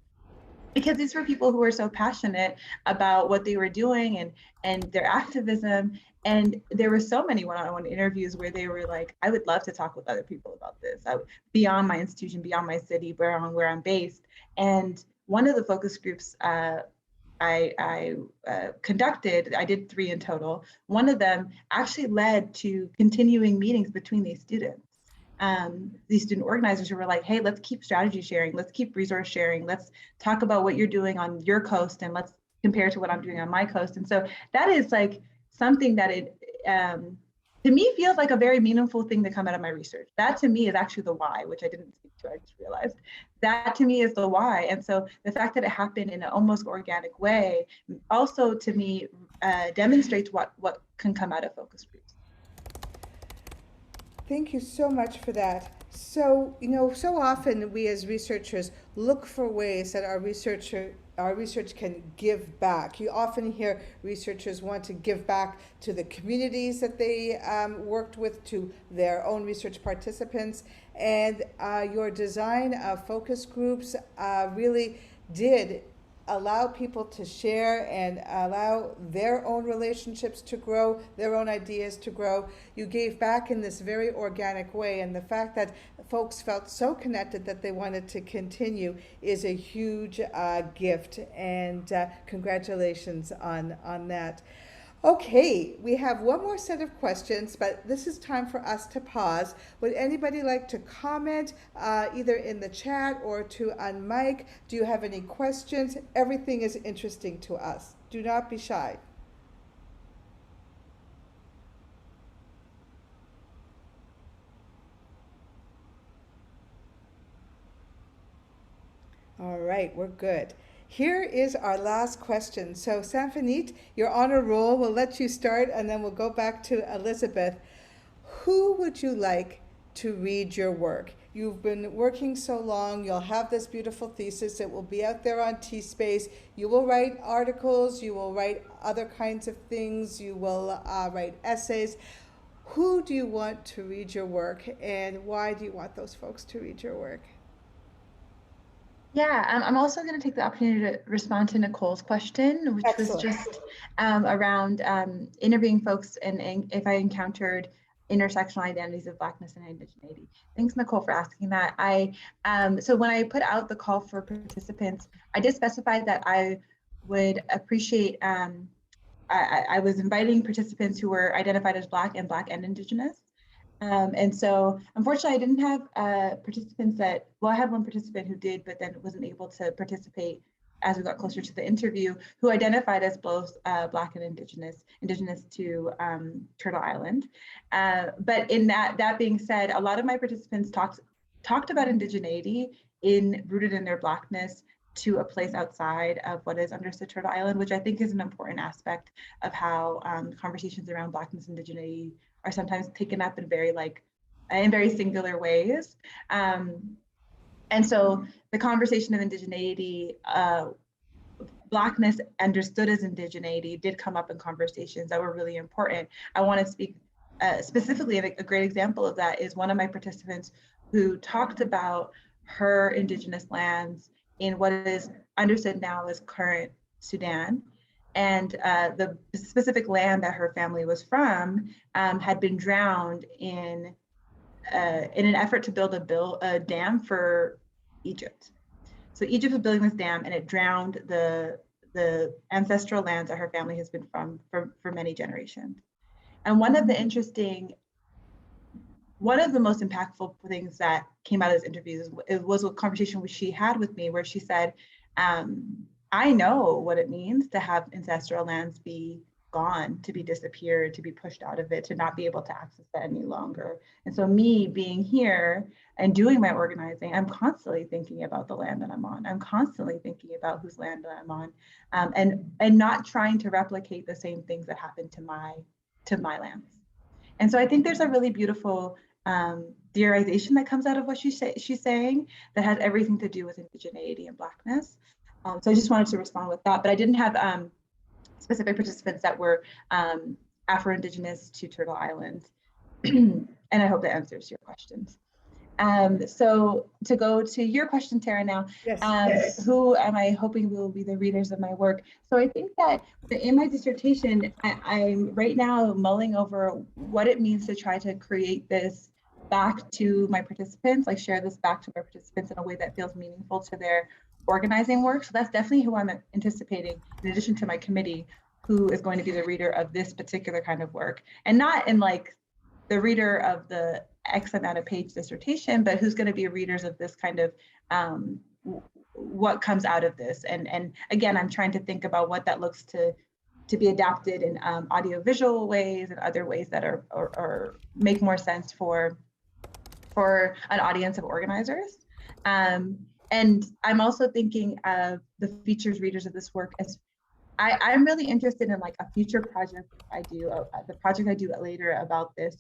because these were people who were so passionate about what they were doing and their activism. And there were so many one-on-one interviews where they were like, I would love to talk with other people about this, beyond my institution, beyond my city, beyond where I'm based. And one of the focus groups I conducted, I did 3 in total. One of them actually led to continuing meetings between these students. These student organizers who were like, hey, let's keep strategy sharing, let's keep resource sharing, let's talk about what you're doing on your coast and let's compare to what I'm doing on my coast. And so that is like something that to me feels like a very meaningful thing to come out of my research. That to me is actually the why, which I didn't speak to, I just realized. That to me is the why. And so the fact that it happened in an almost organic way also to me demonstrates what can come out of focus groups. Thank you so much for that. So, so often we as researchers look for ways that our research can give back. You often hear researchers want to give back to the communities that they worked with, to their own research participants. And your design of focus groups really did allow people to share and allow their own relationships to grow, their own ideas to grow. You gave back in this very organic way, and the fact that folks felt so connected that they wanted to continue is a huge gift, and congratulations on that. Okay, we have one more set of questions, but this is time for us to pause. Would anybody like to comment either in the chat or to unmic? Do you have any questions? Everything is interesting to us. Do not be shy. All right, we're good. Here is our last question. So Sanfanit, you're on a roll. We'll let you start and then we'll go back to Elizabeth. Who would you like to read your work? You've been working so long, you'll have this beautiful thesis. It will be out there on T-Space. You will write articles, you will write other kinds of things, you will write essays. Who do you want to read your work, and why do you want those folks to read your work? Yeah, I'm also going to take the opportunity to respond to Nicole's question, which Excellent. was just around interviewing folks and if I encountered intersectional identities of Blackness and indigeneity. Thanks, Nicole, for asking that. So when I put out the call for participants, I did specify that I would appreciate, I was inviting participants who were identified as Black and Indigenous. And so unfortunately I didn't have participants I had one participant who did, but then wasn't able to participate as we got closer to the interview, who identified as both Black and Indigenous to Turtle Island. But in that being said, a lot of my participants talked about indigeneity rooted in their Blackness to a place outside of what is understood Turtle Island, which I think is an important aspect of how conversations around Blackness and indigeneity are sometimes taken up in very singular ways. And so the conversation of indigeneity, Blackness understood as indigeneity, did come up in conversations that were really important. I want to speak specifically, a great example of that is one of my participants who talked about her Indigenous lands in what is understood now as current Sudan. And the specific land that her family was from had been drowned in an effort to build a dam for Egypt. So Egypt was building this dam, and it drowned the ancestral lands that her family has been from for many generations. And one of the most impactful things that came out of this interview was a conversation which she had with me, where she said, I know what it means to have ancestral lands be gone, to be disappeared, to be pushed out of it, to not be able to access that any longer. And so me being here and doing my organizing, I'm constantly thinking about the land that I'm on. I'm constantly thinking about whose land that I'm on, and not trying to replicate the same things that happened to my lands. And so I think there's a really beautiful theorization that comes out of what she's saying that has everything to do with indigeneity and Blackness. So I just wanted to respond with that, but I didn't have specific participants that were Afro-Indigenous to Turtle Island. And I hope that answers your questions. So to go to your question, Tara, now, Yes. who am I hoping will be the readers of my work? So I think that in my dissertation, I'm right now mulling over what it means to try to create this back to my participants, like share this back to my participants in a way that feels meaningful to their organizing work. So that's definitely who I'm anticipating, in addition to my committee, who is going to be the reader of this particular kind of work. And not in like the reader of the X amount of page dissertation, but who's going to be readers of this kind of what comes out of this. And again, I'm trying to think about what that looks to be adapted in audiovisual ways and other ways that are make more sense for an audience of organizers. And I'm also thinking of the features readers of this work as I'm really interested in like a future project I do, the project I do later about this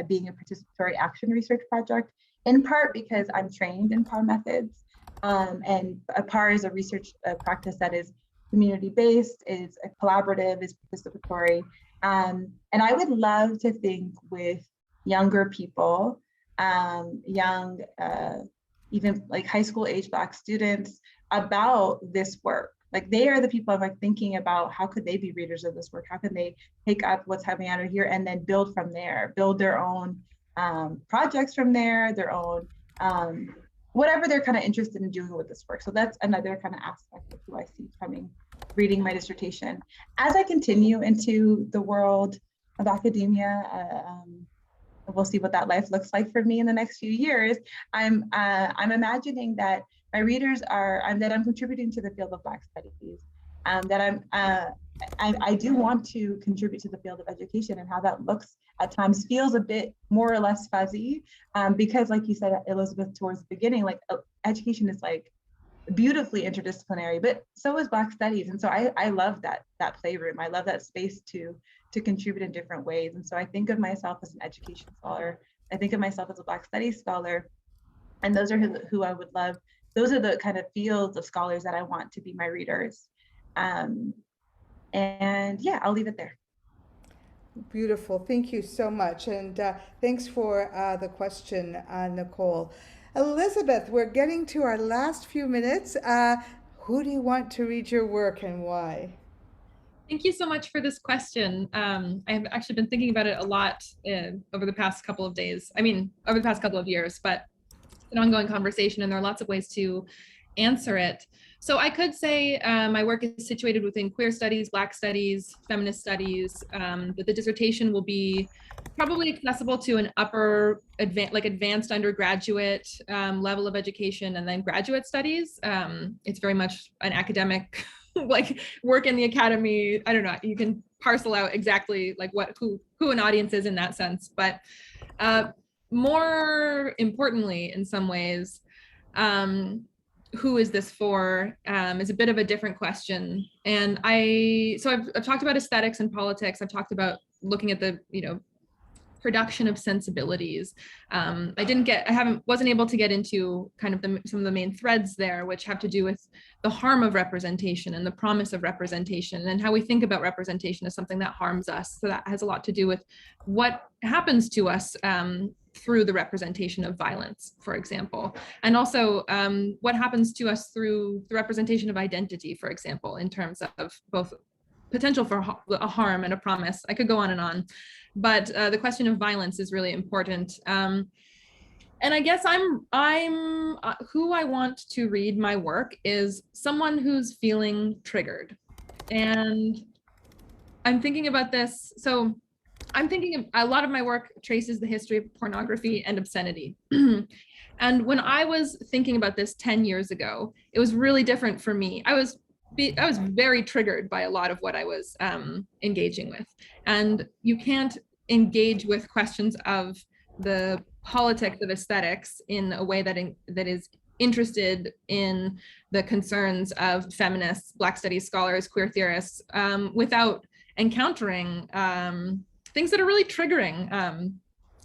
being a participatory action research project, in part because I'm trained in PAR methods. And PAR is a research practice that is community-based, is collaborative, is participatory. And I would love to think with younger people, even like high school age Black students, about this work. Like they are the people I'm like thinking about how could they be readers of this work? How can they take up what's happening out of here and then build from there, build their own projects from there, their own, whatever they're kind of interested in doing with this work. So that's another kind of aspect of who I see reading my dissertation. As I continue into the world of academia, we'll see what that life looks like for me in the next few years. I'm imagining that my readers that I'm contributing to the field of Black studies, that I do want to contribute to the field of education, and how that looks at times feels a bit more or less fuzzy, because like you said, Elizabeth, towards the beginning, like education is like beautifully interdisciplinary, but so is Black studies. And so I love that playroom. I love that space to contribute in different ways. And so I think of myself as an education scholar. I think of myself as a Black studies scholar. And those are who I would love. Those are the kind of fields of scholars that I want to be my readers. And yeah, I'll leave it there. Beautiful. Thank you so much. And thanks for the question, Nicole. Elizabeth, we're getting to our last few minutes. Who do you want to read your work and why? Thank you so much for this question. I have actually been thinking about it a lot over the past couple of days. I mean, over the past couple of years, but an ongoing conversation, and there are lots of ways to answer it. So I could say my work is situated within queer studies, Black studies, feminist studies, but the dissertation will be probably accessible to an advanced undergraduate level of education, and then graduate studies. It's very much an academic like work in the academy. I don't know, you can parcel out exactly like who an audience is in that sense, but more importantly, in some ways, who is this for is a bit of a different question. And I've talked about aesthetics and politics. I've talked about looking at the, production of sensibilities. Wasn't able to get into kind of some of the main threads there, which have to do with the harm of representation and the promise of representation, and how we think about representation as something that harms us. So that has a lot to do with what happens to us through the representation of violence, for example, and also what happens to us through the representation of identity, for example, in terms of both potential for a harm and a promise. I could go on and on, but the question of violence is really important. And I guess I'm who I want to read my work is someone who's feeling triggered. And I'm thinking about this. So I'm thinking a lot of my work traces the history of pornography and obscenity. And when I was thinking about this 10 years ago, it was really different for me. I was I was very triggered by a lot of what I was engaging with. And you can't engage with questions of the politics of aesthetics in a way that is interested in the concerns of feminists, Black studies scholars, queer theorists, without encountering things that are really triggering.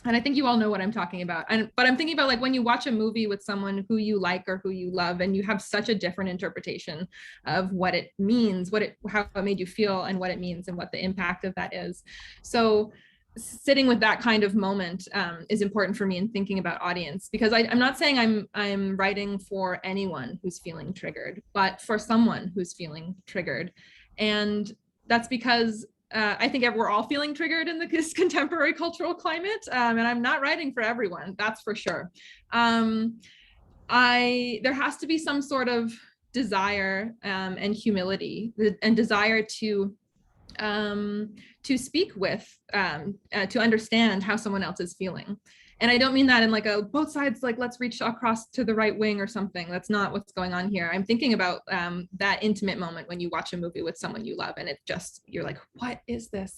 And I think you all know what I'm talking about. But I'm thinking about like when you watch a movie with someone who you like or who you love, and you have such a different interpretation of what it means, how it made you feel, and what it means, and what the impact of that is. So sitting with that kind of moment is important for me in thinking about audience, because I'm not saying I'm writing for anyone who's feeling triggered, but for someone who's feeling triggered. And that's because I think we're all feeling triggered in this contemporary cultural climate, and I'm not writing for everyone, that's for sure. There has to be some sort of desire and humility, and desire to speak with, to understand how someone else is feeling. And I don't mean that in like a both sides, like let's reach across to the right wing or something. That's not what's going on here. I'm thinking about that intimate moment when you watch a movie with someone you love, and it just, you're like, what is this?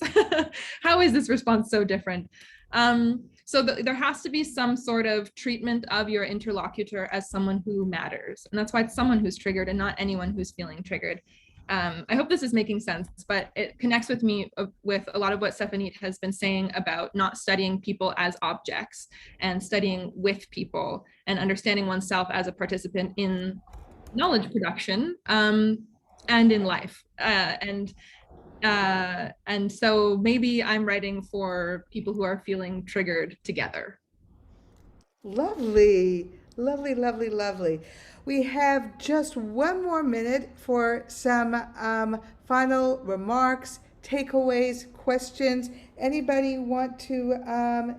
How is this response so different? So there has to be some sort of treatment of your interlocutor as someone who matters. And that's why it's someone who's triggered and not anyone who's feeling triggered. I hope this is making sense, but it connects with me with a lot of what Stephanie has been saying about not studying people as objects, and studying with people, and understanding oneself as a participant in knowledge production and in life. And so maybe I'm writing for people who are feeling triggered together. Lovely, lovely, lovely, lovely. We have just one more minute for some final remarks, takeaways, questions. Anybody want to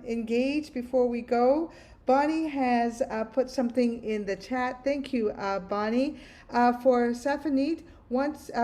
engage before we go? Bonnie has put something in the chat. Thank you, Bonnie. For Safanit,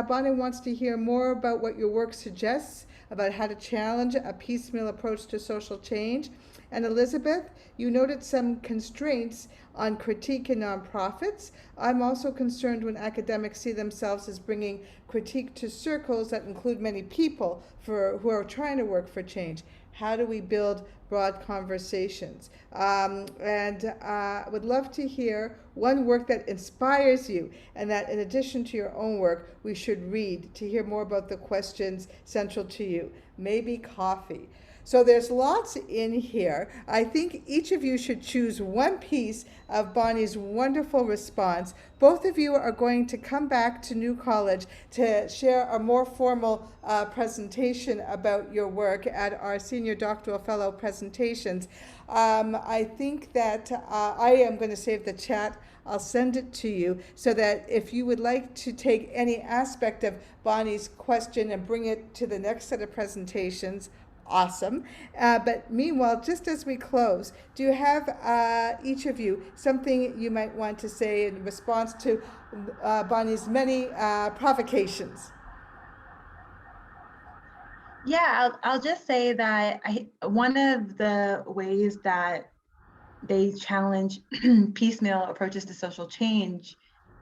Bonnie wants to hear more about what your work suggests about how to challenge a piecemeal approach to social change. And Elizabeth, you noted some constraints on critique in nonprofits. I'm also concerned when academics see themselves as bringing critique to circles that include many people who are trying to work for change. How do we build broad conversations? And I would love to hear one work that inspires you, and that in addition to your own work, we should read to hear more about the questions central to you. Maybe coffee. So there's lots in here. I think each of you should choose one piece of Bonnie's wonderful response. Both of you are going to come back to New College to share a more formal presentation about your work at our Senior Doctoral Fellow presentations. I think that I am going to save the chat. I'll send it to you so that if you would like to take any aspect of Bonnie's question and bring it to the next set of presentations, awesome. But meanwhile, just as we close, do you have each of you something you might want to say in response to Bonnie's many provocations? Yeah, I'll just say that one of the ways that they challenge piecemeal approaches to social change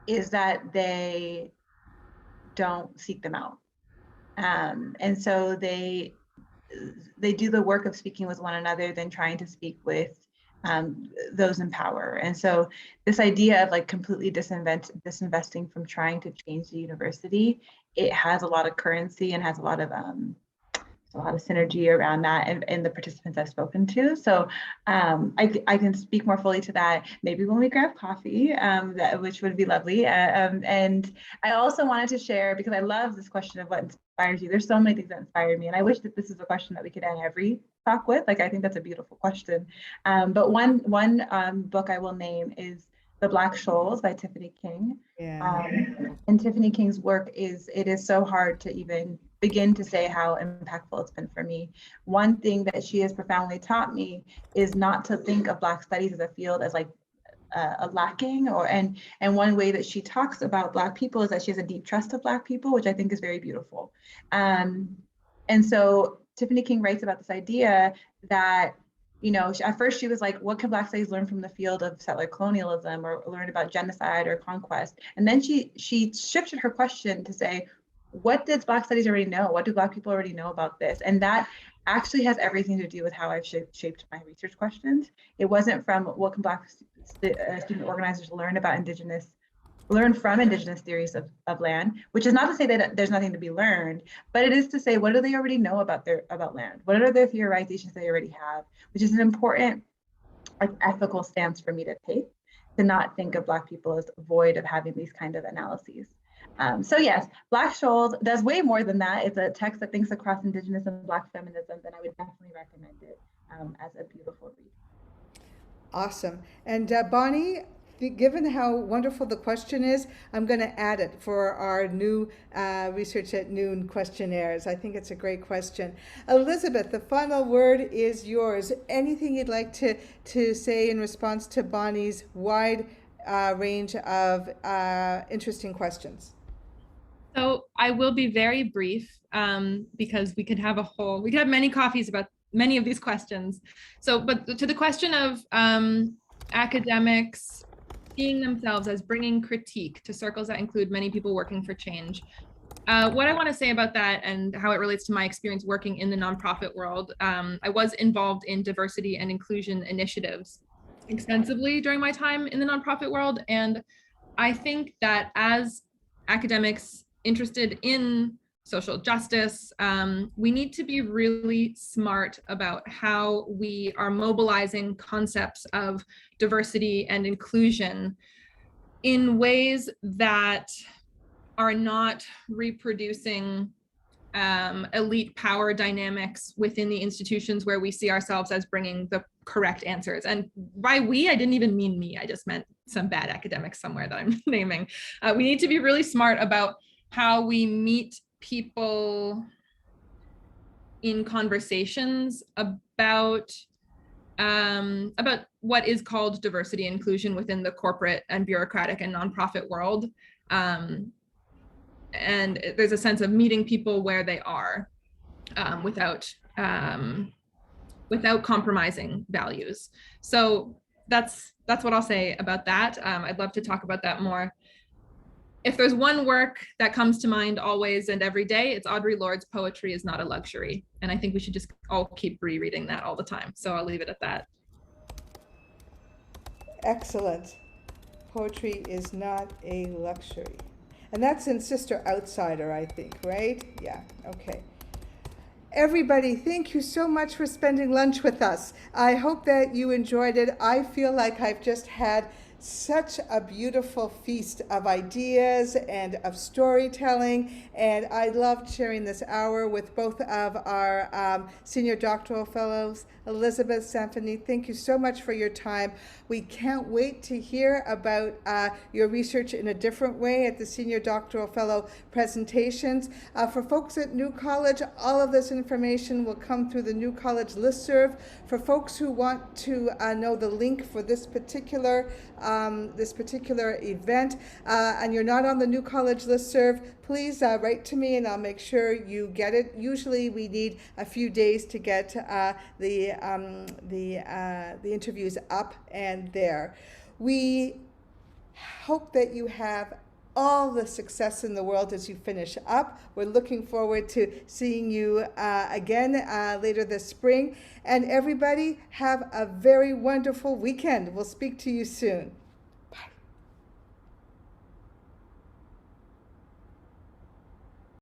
is that they don't seek them out. And so they do the work of speaking with one another than trying to speak with those in power. And so this idea of like completely disinvesting from trying to change the university, it has a lot of currency and has a lot of synergy around that and the participants I've spoken to. So I can speak more fully to that maybe when we grab coffee, which would be lovely. And I also wanted to share, because I love this question of what inspires you. There's so many things that inspired me, and I wish that this is a question that we could end every talk with. Like, I think that's a beautiful question. But one book I will name is The Black Shoals by Tiffany King. Yeah. And Tiffany King's work is so hard to even begin to say how impactful it's been for me. One thing that she has profoundly taught me is not to think of Black studies as a field as like a lacking, and one way that she talks about Black people is that she has a deep trust of Black people, which I think is very beautiful. And so Tiffany King writes about this idea that At first she was like, what can Black studies learn from the field of settler colonialism or learn about genocide or conquest? And then she shifted her question to say, what does Black studies already know? What do Black people already know about this? And that actually has everything to do with how I've shaped my research questions. It wasn't from what can Black student organizers learn from Indigenous theories of land, which is not to say that there's nothing to be learned, but it is to say, what do they already know about land? What are their theorizations they already have? Which is an important ethical stance for me to take, to not think of Black people as void of having these kind of analyses. So yes, Black Shoals does way more than that. It's a text that thinks across Indigenous and Black feminisms, and I would definitely recommend it as a beautiful read. Awesome. And Bonnie, given how wonderful the question is, I'm going to add it for our new Research at Noon questionnaires. I think it's a great question. Elizabeth, the final word is yours. Anything you'd like to say in response to Bonnie's wide range of interesting questions? So I will be very brief because we could have many coffees about many of these questions. So, but to the question of academics seeing themselves as bringing critique to circles that include many people working for change, what I want to say about that and how it relates to my experience working in the nonprofit world, I was involved in diversity and inclusion initiatives extensively during my time in the nonprofit world. And I think that as academics interested in social justice, we need to be really smart about how we are mobilizing concepts of diversity and inclusion in ways that are not reproducing elite power dynamics within the institutions where we see ourselves as bringing the correct answers. And by we, I didn't even mean me. I just meant some bad academics somewhere that I'm naming. We need to be really smart about how we meet people in conversations about what is called diversity and inclusion within the corporate and bureaucratic and nonprofit world. And there's a sense of meeting people where they are without compromising values. So that's what I'll say about that. I'd love to talk about that more. If there's one work that comes to mind always and every day, it's Audre Lorde's Poetry is Not a Luxury. And I think we should just all keep rereading that all the time. So I'll leave it at that. Excellent. Poetry is not a luxury. And that's in Sister Outsider, I think, right? Yeah, okay. Everybody, thank you so much for spending lunch with us. I hope that you enjoyed it. I feel like I've just had such a beautiful feast of ideas and of storytelling, and I loved sharing this hour with both of our Senior Doctoral Fellows. Elizabeth, Symphony, thank you so much for your time. We can't wait to hear about your research in a different way at the Senior Doctoral Fellow presentations. For folks at New College, all of this information will come through the New College listserv. For folks who want to know the link for this particular event, and you're not on the New College listserv, please write to me and I'll make sure you get it. Usually we need a few days to get the interviews up and there. We hope that you have all the success in the world as you finish up. We're looking forward to seeing you again later this spring. And everybody, have a very wonderful weekend. We'll speak to you soon.